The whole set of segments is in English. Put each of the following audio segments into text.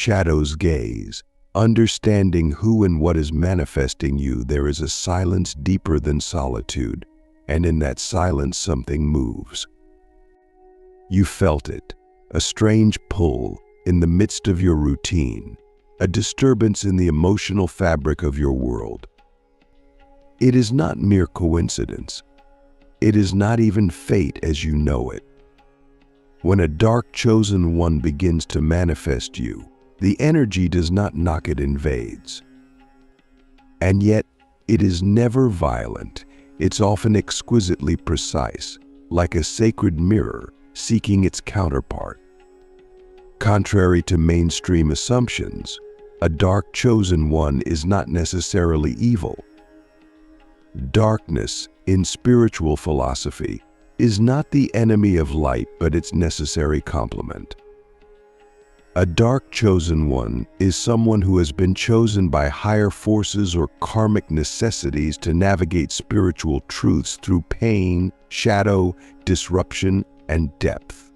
Shadow's gaze. Understanding who and what is manifesting you, there is a silence deeper than solitude, and in that silence something moves. You felt it, a strange pull in the midst of your routine, a disturbance in the emotional fabric of your world. It is not mere coincidence. It is not even fate as you know it. When a dark chosen one begins to manifest you, the energy does not knock, it invades. And yet, it is never violent. It's often exquisitely precise, like a sacred mirror seeking its counterpart. Contrary to mainstream assumptions, a dark chosen one is not necessarily evil. Darkness, in spiritual philosophy, is not the enemy of light, but its necessary complement. A dark chosen one is someone who has been chosen by higher forces or karmic necessities to navigate spiritual truths through pain, shadow, disruption, and depth.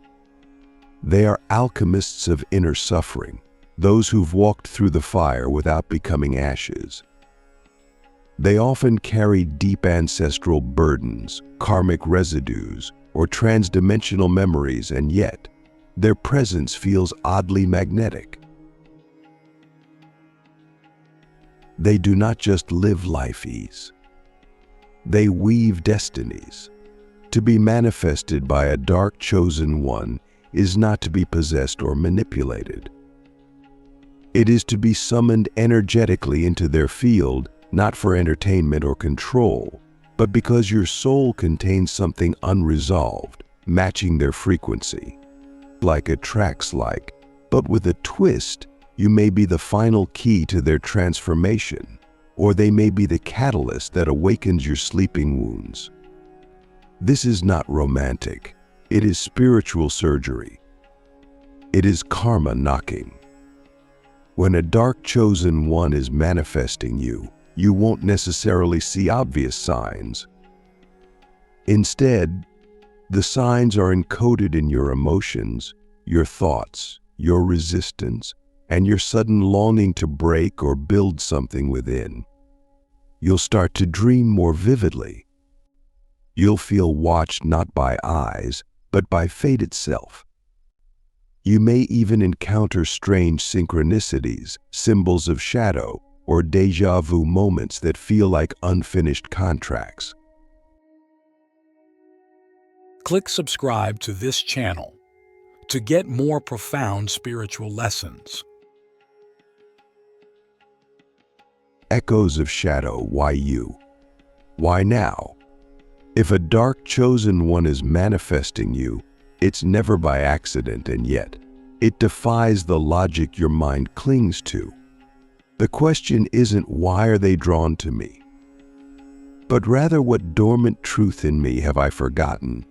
They are alchemists of inner suffering, those who've walked through the fire without becoming ashes. They often carry deep ancestral burdens, karmic residues, or transdimensional memories, and yet, their presence feels oddly magnetic. They do not just live life-ease. They weave destinies. To be manifested by a dark chosen one is not to be possessed or manipulated. It is to be summoned energetically into their field, not for entertainment or control, but because your soul contains something unresolved, matching their frequency. Like attracts like, but with a twist, you may be the final key to their transformation, or they may be the catalyst that awakens your sleeping wounds. This is not romantic. It is spiritual surgery. It is karma knocking. When a dark chosen one is manifesting you, you won't necessarily see obvious signs. Instead, the signs are encoded in your emotions, your thoughts, your resistance, and your sudden longing to break or build something within. You'll start to dream more vividly. You'll feel watched not by eyes, but by fate itself. You may even encounter strange synchronicities, symbols of shadow, or déjà vu moments that feel like unfinished contracts. Click subscribe to this channel to get more profound spiritual lessons. Echoes of shadow, why you? Why now? If a dark chosen one is manifesting you, it's never by accident, and yet it defies the logic your mind clings to. The question isn't why are they drawn to me, but rather what dormant truth in me have I forgotten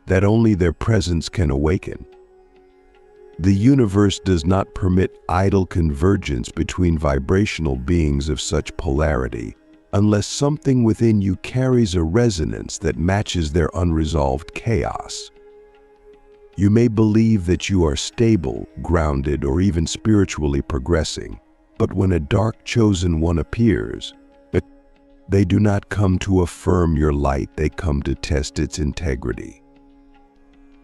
that only their presence can awaken. The universe does not permit idle convergence between vibrational beings of such polarity unless something within you carries a resonance that matches their unresolved chaos. You may believe that you are stable, grounded, or even spiritually progressing, but when a dark chosen one appears, they do not come to affirm your light, they come to test its integrity.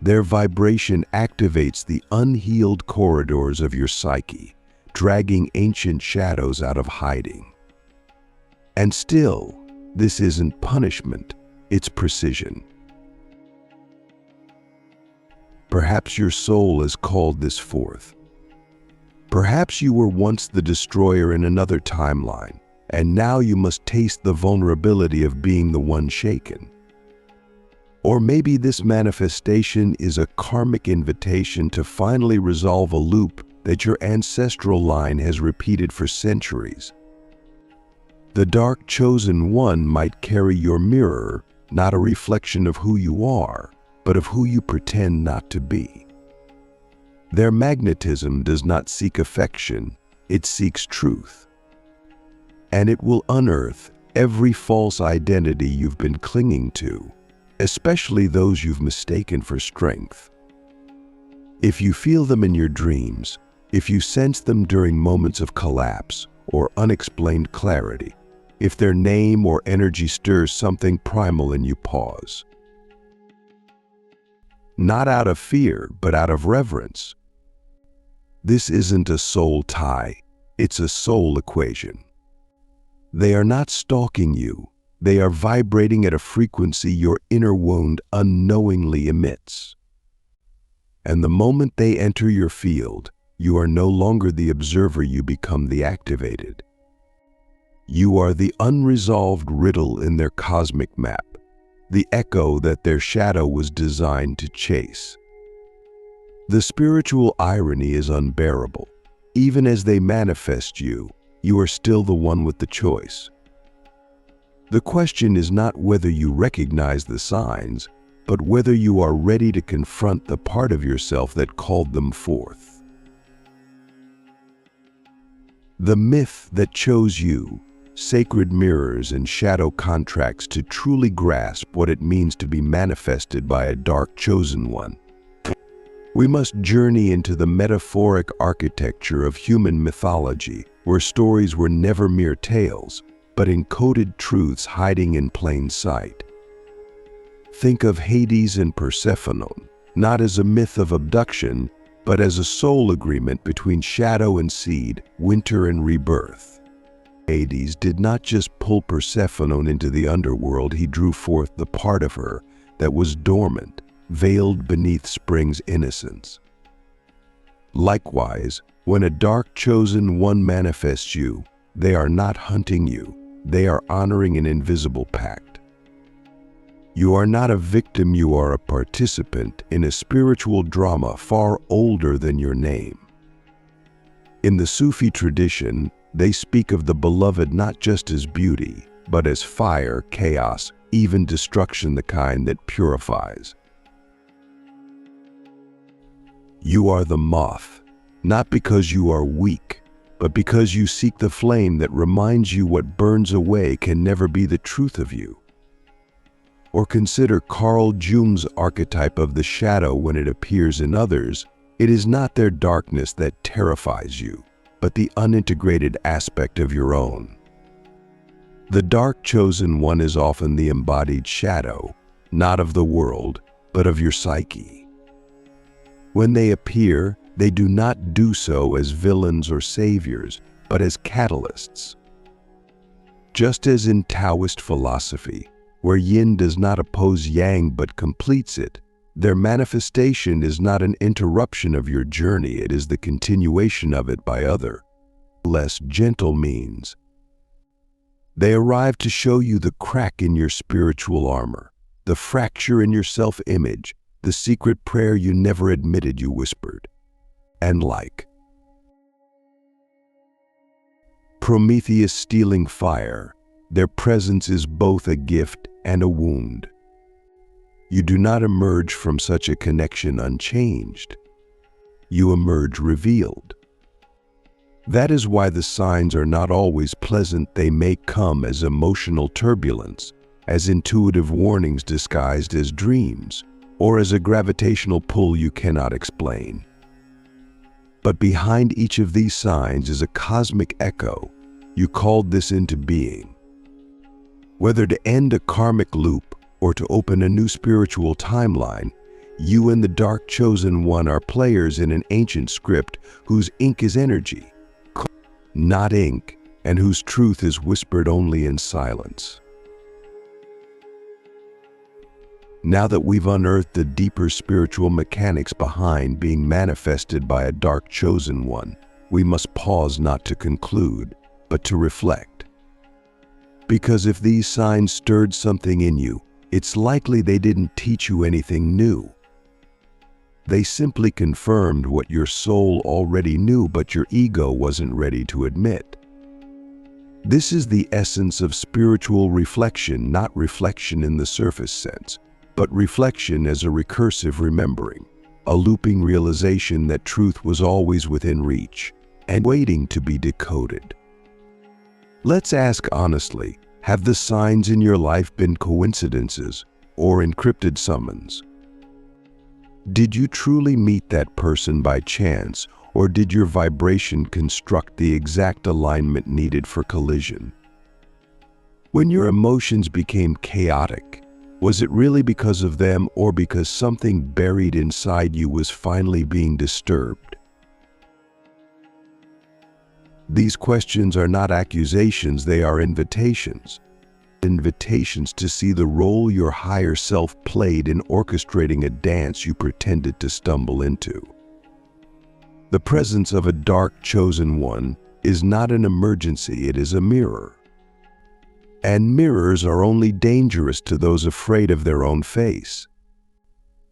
Their vibration activates the unhealed corridors of your psyche, dragging ancient shadows out of hiding. And still, this isn't punishment, it's precision. Perhaps your soul has called this forth. Perhaps you were once the destroyer in another timeline, and now you must taste the vulnerability of being the one shaken. Or maybe this manifestation is a karmic invitation to finally resolve a loop that your ancestral line has repeated for centuries. The dark chosen one might carry your mirror, not a reflection of who you are, but of who you pretend not to be. Their magnetism does not seek affection, it seeks truth. And it will unearth every false identity you've been clinging to, especially those you've mistaken for strength. If you feel them in your dreams, If you sense them during moments of collapse or unexplained clarity, if their name or energy stirs something primal in you, pause. Not out of fear, but out of reverence. This isn't a soul tie, it's a soul equation. They are not stalking you, they are vibrating at a frequency your inner wound unknowingly emits. And the moment they enter your field, you are no longer the observer, you become the activated. You are the unresolved riddle in their cosmic map, the echo that their shadow was designed to chase. The spiritual irony is unbearable. Even as they manifest you, you are still the one with the choice. The question is not whether you recognize the signs, but whether you are ready to confront the part of yourself that called them forth. The myth that chose you, sacred mirrors and shadow contracts to truly grasp what it means to be manifested by a dark chosen one. We must journey into the metaphoric architecture of human mythology, where stories were never mere tales, but encoded truths hiding in plain sight. Think of Hades and Persephone, not as a myth of abduction, but as a soul agreement between shadow and seed, winter and rebirth. Hades did not just pull Persephone into the underworld, he drew forth the part of her that was dormant, veiled beneath spring's innocence. Likewise, when a dark chosen one manifests you, they are not hunting you, they are honoring an invisible pact. You are not a victim, you are a participant in a spiritual drama far older than your name. In the Sufi tradition, they speak of the beloved not just as beauty, but as fire, chaos, even destruction, the kind that purifies. You are the moth, not because you are weak, but because you seek the flame that reminds you what burns away can never be the truth of you. Or consider Carl Jung's archetype of the shadow when it appears in others. It is not their darkness that terrifies you, but the unintegrated aspect of your own. The dark chosen one is often the embodied shadow, not of the world, but of your psyche. When they appear, they do not do so as villains or saviors, but as catalysts. Just as in Taoist philosophy, where yin does not oppose yang but completes it, their manifestation is not an interruption of your journey, it is the continuation of it by other, less gentle means. They arrive to show you the crack in your spiritual armor, the fracture in your self-image, the secret prayer you never admitted you whispered. And like Prometheus stealing fire, their presence is both a gift and a wound. You do not emerge from such a connection unchanged. You emerge revealed. That is why the signs are not always pleasant. They may come as emotional turbulence, as intuitive warnings disguised as dreams, or as a gravitational pull you cannot explain. But behind each of these signs is a cosmic echo. You called this into being. Whether to end a karmic loop or to open a new spiritual timeline, you and the dark chosen one are players in an ancient script whose ink is energy, not ink, and whose truth is whispered only in silence. Now that we've unearthed the deeper spiritual mechanics behind being manifested by a dark chosen one, we must pause not to conclude, but to reflect. Because if these signs stirred something in you, it's likely they didn't teach you anything new. They simply confirmed what your soul already knew, but your ego wasn't ready to admit. This is the essence of spiritual reflection, not reflection in the surface sense, but reflection as a recursive remembering, a looping realization that truth was always within reach and waiting to be decoded. Let's ask honestly, have the signs in your life been coincidences or encrypted summons? Did you truly meet that person by chance, Or did your vibration construct the exact alignment needed for collision? When your emotions became chaotic, was it really because of them or because something buried inside you was finally being disturbed? These questions are not accusations, they are invitations. Invitations to see the role your higher self played in orchestrating a dance you pretended to stumble into. The presence of a dark chosen one is not an emergency, it is a mirror. And mirrors are only dangerous to those afraid of their own face.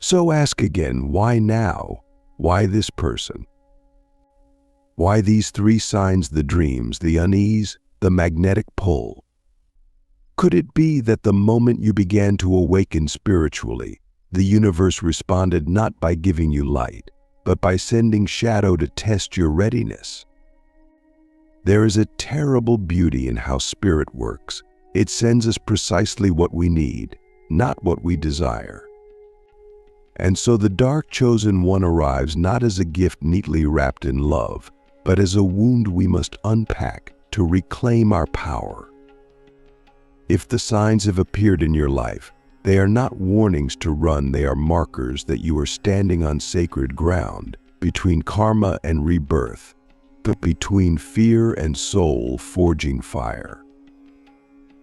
So ask again, why now? Why this person? Why these three signs: the dreams, the unease, the magnetic pull? Could it be that the moment you began to awaken spiritually, the universe responded not by giving you light, but by sending shadow to test your readiness? There is a terrible beauty in how spirit works. It sends us precisely what we need, not what we desire. And so the dark chosen one arrives not as a gift neatly wrapped in love, but as a wound we must unpack to reclaim our power. If the signs have appeared in your life, they are not warnings to run, they are markers that you are standing on sacred ground, between karma and rebirth, but between fear and soul forging fire.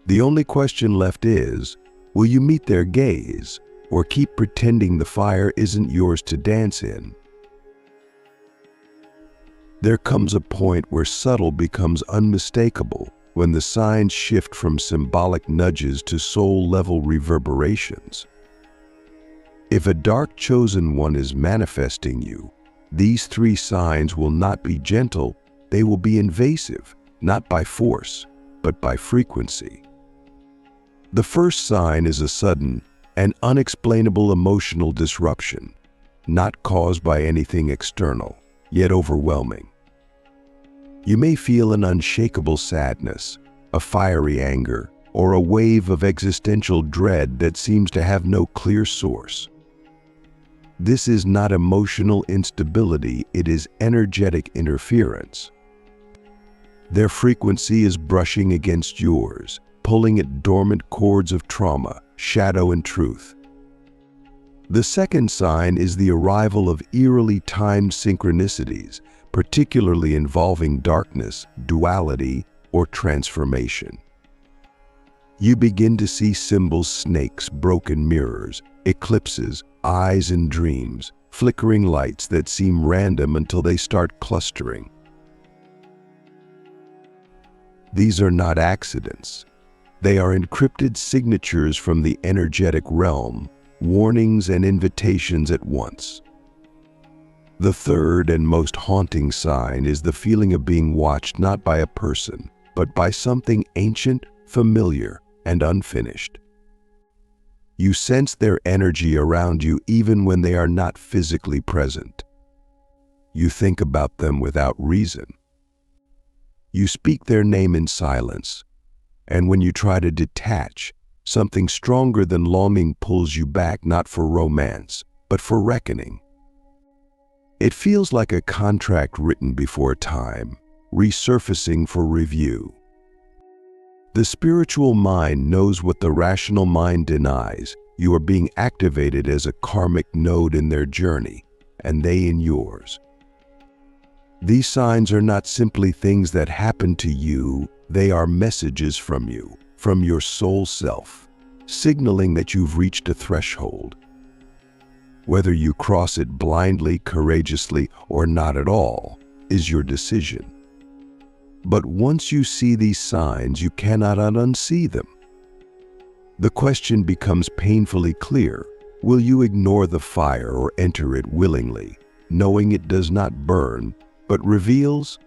The only question left is, will you meet their gaze, or keep pretending the fire isn't yours to dance in? There comes a point where subtle becomes unmistakable, when the signs shift from symbolic nudges to soul-level reverberations. If a dark chosen one is manifesting you, these three signs will not be gentle, they will be invasive, not by force, but by frequency. The first sign is a sudden and unexplainable emotional disruption, not caused by anything external, yet overwhelming. You may feel an unshakable sadness, a fiery anger, or a wave of existential dread that seems to have no clear source. This is not emotional instability, it is energetic interference. Their frequency is brushing against yours, pulling at dormant chords of trauma, shadow, and truth. The second sign is the arrival of eerily timed synchronicities, particularly involving darkness, duality, or transformation. You begin to see symbols: snakes, broken mirrors, eclipses, eyes in dreams, flickering lights that seem random until they start clustering. These are not accidents. They are encrypted signatures from the energetic realm, warnings and invitations at once. The third and most haunting sign is the feeling of being watched not by a person, but by something ancient, familiar, and unfinished. You sense their energy around you even when they are not physically present. You think about them without reason. You speak their name in silence, and when you try to detach, something stronger than longing pulls you back, not for romance, but for reckoning. It feels like a contract written before time, resurfacing for review. The spiritual mind knows what the rational mind denies. You are being activated as a karmic node in their journey, and they in yours. These signs are not simply things that happen to you, they are messages from you, from your soul self, signaling that you've reached a threshold. Whether you cross it blindly, courageously, or not at all, is your decision. But once you see these signs, you cannot unsee them. The question becomes painfully clear: will you ignore the fire or enter it willingly, knowing it does not burn, but reveals